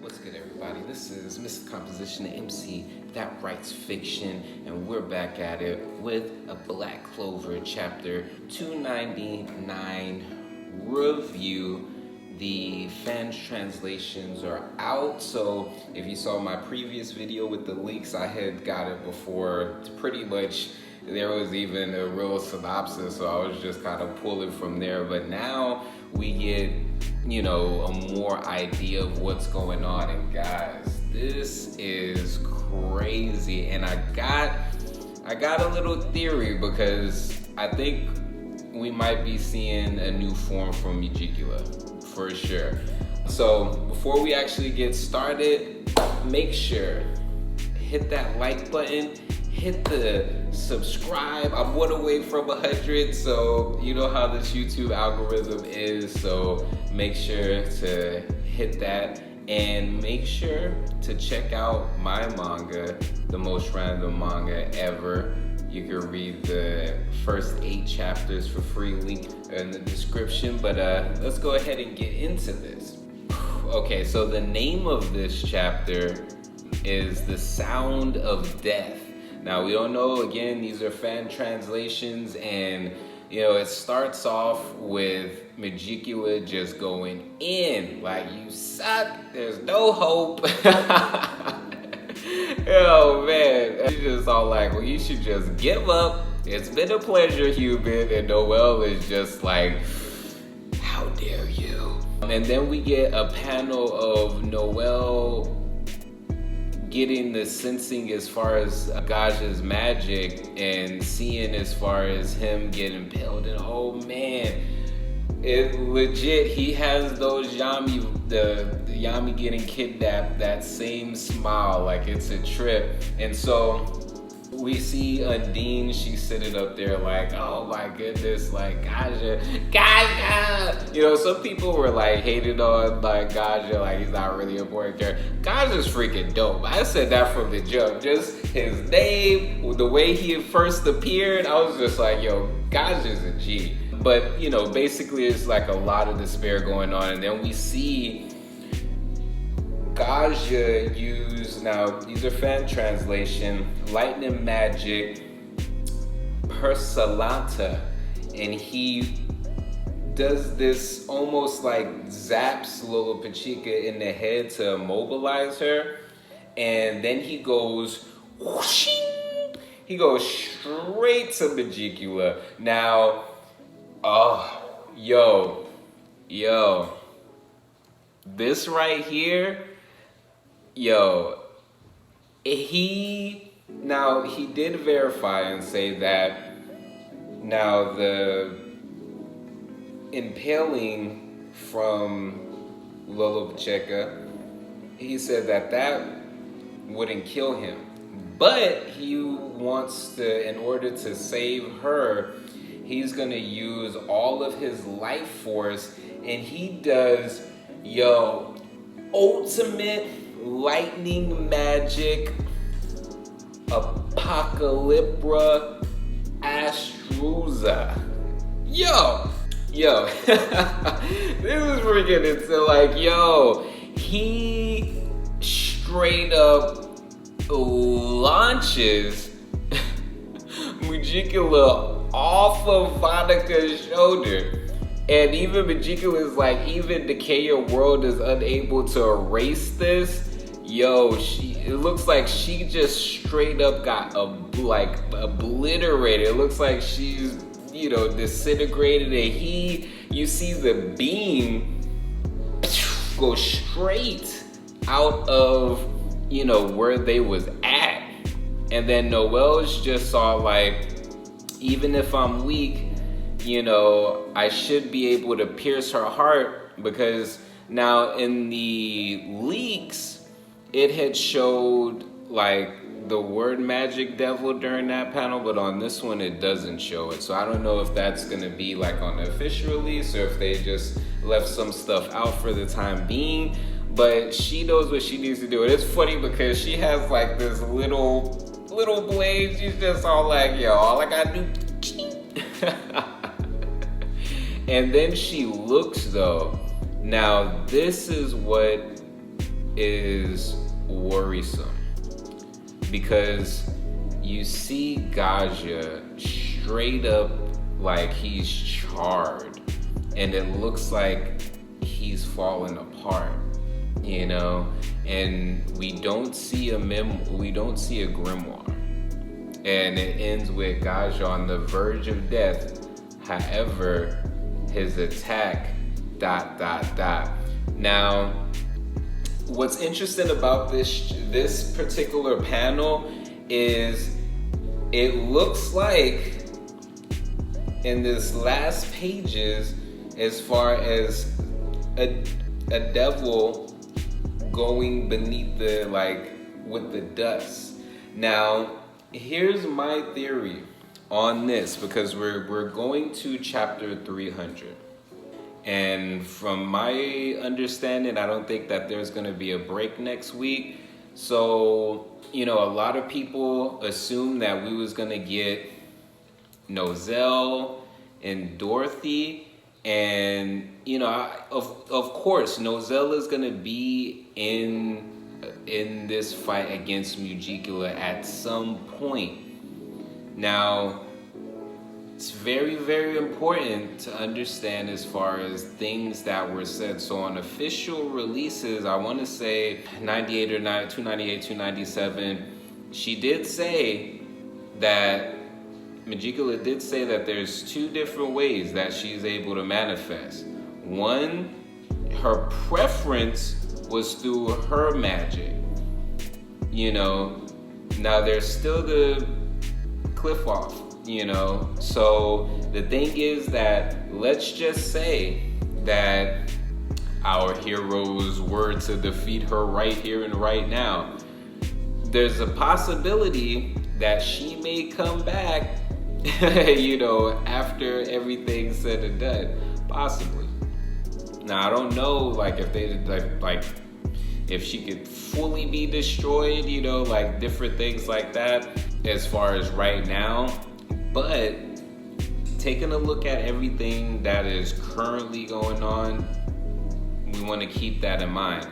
What's good, everybody? This is Mr. Composition, the MC that writes fiction, and we're back at it with a Black Clover Chapter 299 review. The fans translations are out, so if you saw my previous video with the links, I had got it before. Pretty much there was even a real synopsis, so I was just kind of pulling from there. But now we get, you know, a more idea of what's going on. And guys, this is crazy. And I got a little theory, because I think we might be seeing a new form from Megicula, for sure. So before we actually get started, make sure hit that like button, hit the subscribe. I'm one away from 100, so you know how this YouTube algorithm is, so make sure to hit that, and make sure to check out my manga, The Most Random Manga Ever. You can read the first 8 chapters for free, link in the description. But let's go ahead and get into this. Okay, so the name of this chapter is The Sound of Death. Now, we don't know, again, these are fan translations, and you know, it starts off with Megicula just going in, like, you suck, there's no hope. Oh man, she's just all like, well, you should just give up. It's been a pleasure, human. And Noelle is just like, how dare you? And then we get a panel of Noelle getting the sensing as far as Gaja's magic, and seeing as far as him getting impaled. And oh man, it legit, he has those Yami, the Yami getting kidnapped, that same smile, like it's a trip. And so we see Undine, she's sitting up there like, oh my goodness, like Gaja. You know, some people were like hating on like Gaja, like he's not really a important character. Gaja's freaking dope. I said that from the jump. Just his name, the way he first appeared, I was just like, yo, Gaja's a G. But you know, basically it's like a lot of despair going on, and then we see Gaja use, now these are fan translation, lightning magic, Persalata, and he does this almost like zaps Lolo Pachika in the head to immobilize her, and then he goes whooshing, he goes straight to Megicula. Now, oh, yo, this right here, yo, he did verify and say that now the impaling from Lolo Pacheca, he said that wouldn't kill him, but he wants to, in order to save her, he's gonna use all of his life force, and he does, yo, ultimate lightning magic, Apocalypra Astruza. Yo, this is freaking into like, yo, he straight up launches Megicula off of Vanica's shoulder. And even Megicula is like, even the Kaya world is unable to erase this. Yo, it looks like she just straight up got obliterated. It looks like she's, you know, disintegrated, and you see the beam go straight out of, you know, where they was at. And then Noelle's just saw like, even if I'm weak, you know, I should be able to pierce her heart, because now in the leaks, it had showed like the word magic devil during that panel, but on this one it doesn't show it. So I don't know if that's gonna be like on the official release, or if they just left some stuff out for the time being. But she knows what she needs to do. And it's funny because she has like this little blade. She's just all like, yo, all I gotta do. And then she looks though. Now this is what is worrisome because you see Gaja straight up like he's charred, and it looks like he's falling apart, you know. And we don't see a grimoire, and it ends with Gaja on the verge of death. However, his attack ... Now, what's interesting about this particular panel is it looks like in this last pages, as far as a devil going beneath the, like, with the dust. Now, here's my theory on this, because we're going to chapter 300. And from my understanding, I don't think that there's going to be a break next week. So, you know, a lot of people assume that we was going to get Nozel and Dorothy. And, you know, of course, Nozel is going to be in this fight against Megicula at some point. Now, it's very, very important to understand as far as things that were said. So on official releases, I want to say 98 or 298, 297, she did say that, Megicula did say that there's two different ways that she's able to manifest. One, her preference was through her magic. You know, now there's still the cliff off. You know, so the thing is that, let's just say that our heroes were to defeat her right here and right now. There's a possibility that she may come back, you know, after everything's said and done. Possibly. Now, I don't know, like, if they, like, if she could fully be destroyed, you know, like, different things like that, as far as right now. But taking a look at everything that is currently going on, we want to keep that in mind.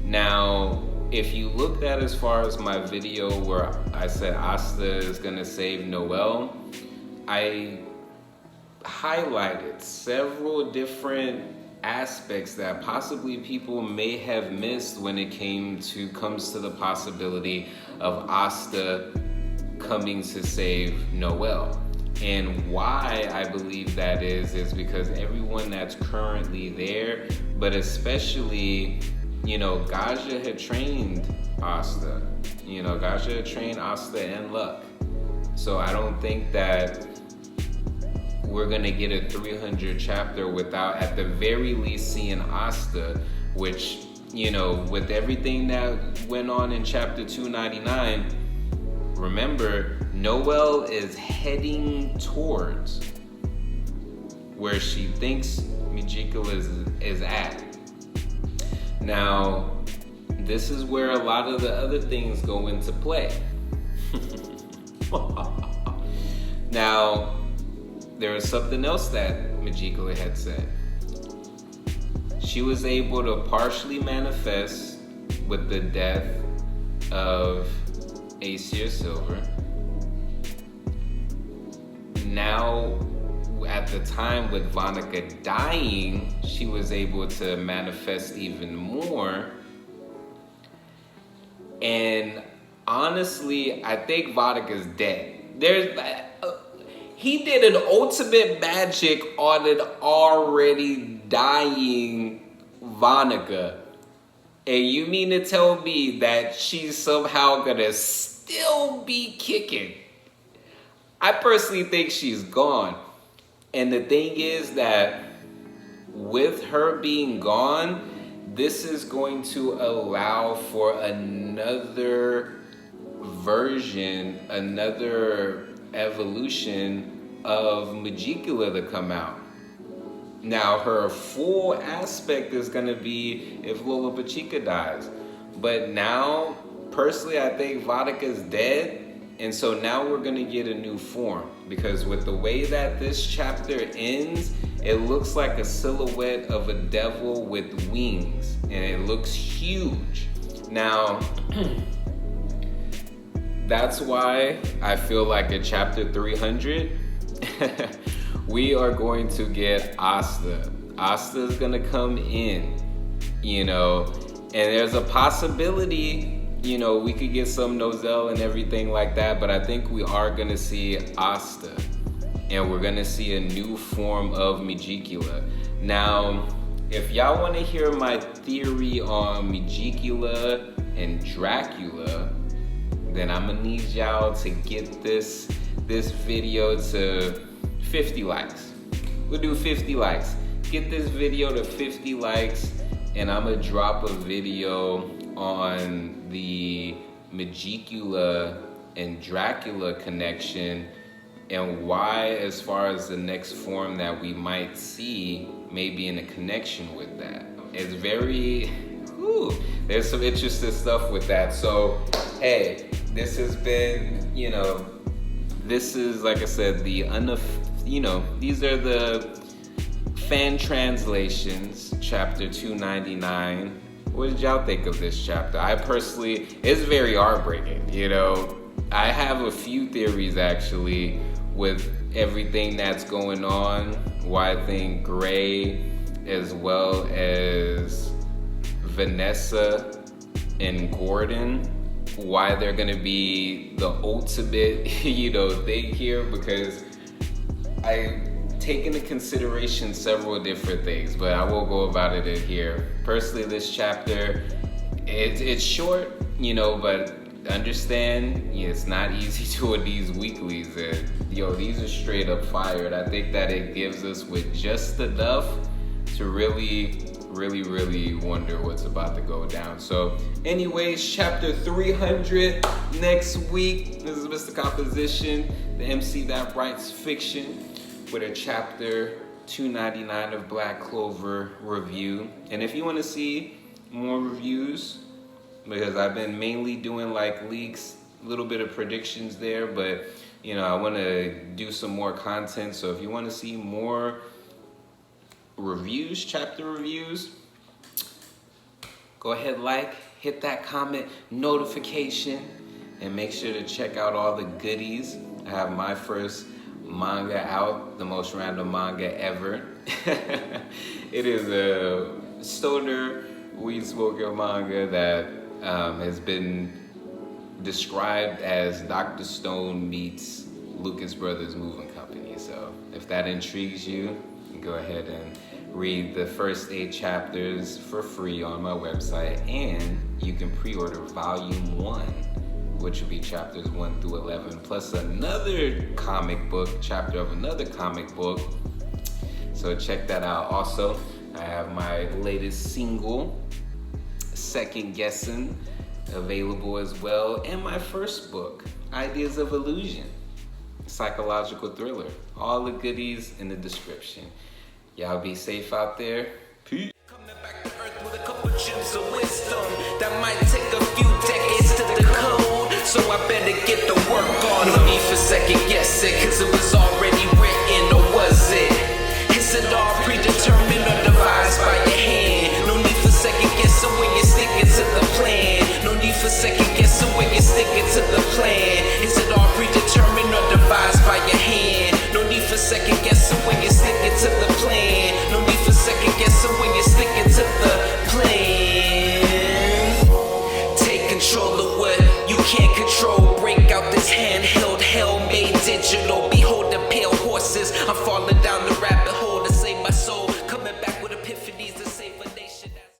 Now, if you looked at as far as my video where I said Asta is going to save Noel, I highlighted several different aspects that possibly people may have missed when it comes to the possibility of Asta coming to save Noel. And why I believe that is because everyone that's currently there, but especially, you know, Gaja had trained Asta. You know, Gaja had trained Asta and Luck. So I don't think that we're gonna get a 300 chapter without at the very least seeing Asta, which, you know, with everything that went on in chapter 299, remember, Noel is heading towards where she thinks Megicula is at. Now, this is where a lot of the other things go into play. Now, there was something else that Megicula had said. She was able to partially manifest with the death of Aesir Silver. Now, at the time with Vanica dying, she was able to manifest even more. And honestly, I think Vanica's dead. He did an ultimate magic on an already dying Vanica. And you mean to tell me that she's somehow gonna still be kicking? I personally think she's gone. And the thing is that with her being gone, this is going to allow for another version, another evolution of Megicula to come out. Now, her full aspect is going to be if Lola Pachica dies. But now, personally, I think Vanica's dead. And so now we're going to get a new form. Because with the way that this chapter ends, it looks like a silhouette of a devil with wings. And it looks huge. Now, that's why I feel like in chapter 300, we are going to get Asta. Asta is gonna come in, you know, and there's a possibility, you know, we could get some Nozel and everything like that, but I think we are gonna see Asta, and we're gonna see a new form of Megicula. Now, if y'all wanna hear my theory on Megicula and Dracula, then I'm gonna need y'all to get this video to 50 likes. We'll do 50 likes. Get this video to 50 likes, and I'm gonna drop a video on the Megicula and Dracula connection and why, as far as the next form that we might see, maybe in a connection with that. It's very, there's some interesting stuff with that. So, hey, this has been, you know, this is, like I said, these are the fan translations, chapter 299. What did y'all think of this chapter? I personally, it's very heartbreaking, you know. I have a few theories actually with everything that's going on, why I think Gray as well as Vanessa and Gordon, why they're gonna be the ultimate, you know, thing here, because I take into consideration several different things, but I will go about it in here. Personally, this chapter, it's short, you know, but understand, it's not easy doing these weeklies, and these are straight up fire, and I think that it gives us with just enough to really wonder what's about to go down. So anyways, chapter 300 next week. This is Mr. Composition, the MC that writes fiction, with a chapter 299 of Black Clover review. And if you want to see more reviews, because I've been mainly doing like leaks, a little bit of predictions there, but you know, I want to do some more content. So if you want to see more reviews, chapter reviews, go ahead, hit that comment notification, and make sure to check out all the goodies. I have my first manga out, the Most Random Manga Ever. It is a stoner weed smoking manga that has been described as Dr. Stone meets Lucas Brothers Moving Company. So if that intrigues you, go ahead and read the first 8 chapters for free on my website, and you can pre-order volume 1, which will be chapters 1 through 11, plus another comic book, chapter of another comic book. So check that out. Also, I have my latest single, Second Guessing, available as well, and my first book, Ideas of Illusion, psychological thriller. All the goodies in the description. Y'all be safe out there. Peace. Coming back to earth with a couple gems of wisdom that might take a few decades to decode. So I better get the work on. No need for second guessing, cause it was already written, or was it? Is it all predetermined or devised by your hand? No need for second guessing when you're sticking to the plan. No need for second guessing when you're sticking to the plan. Is it all predetermined or devised by your hand? No need for second guessing when you're sticking to the plan. No need for second guessing when you're sticking to the plan. Take control of what you can't control. Break out this handheld, hell made digital. Behold the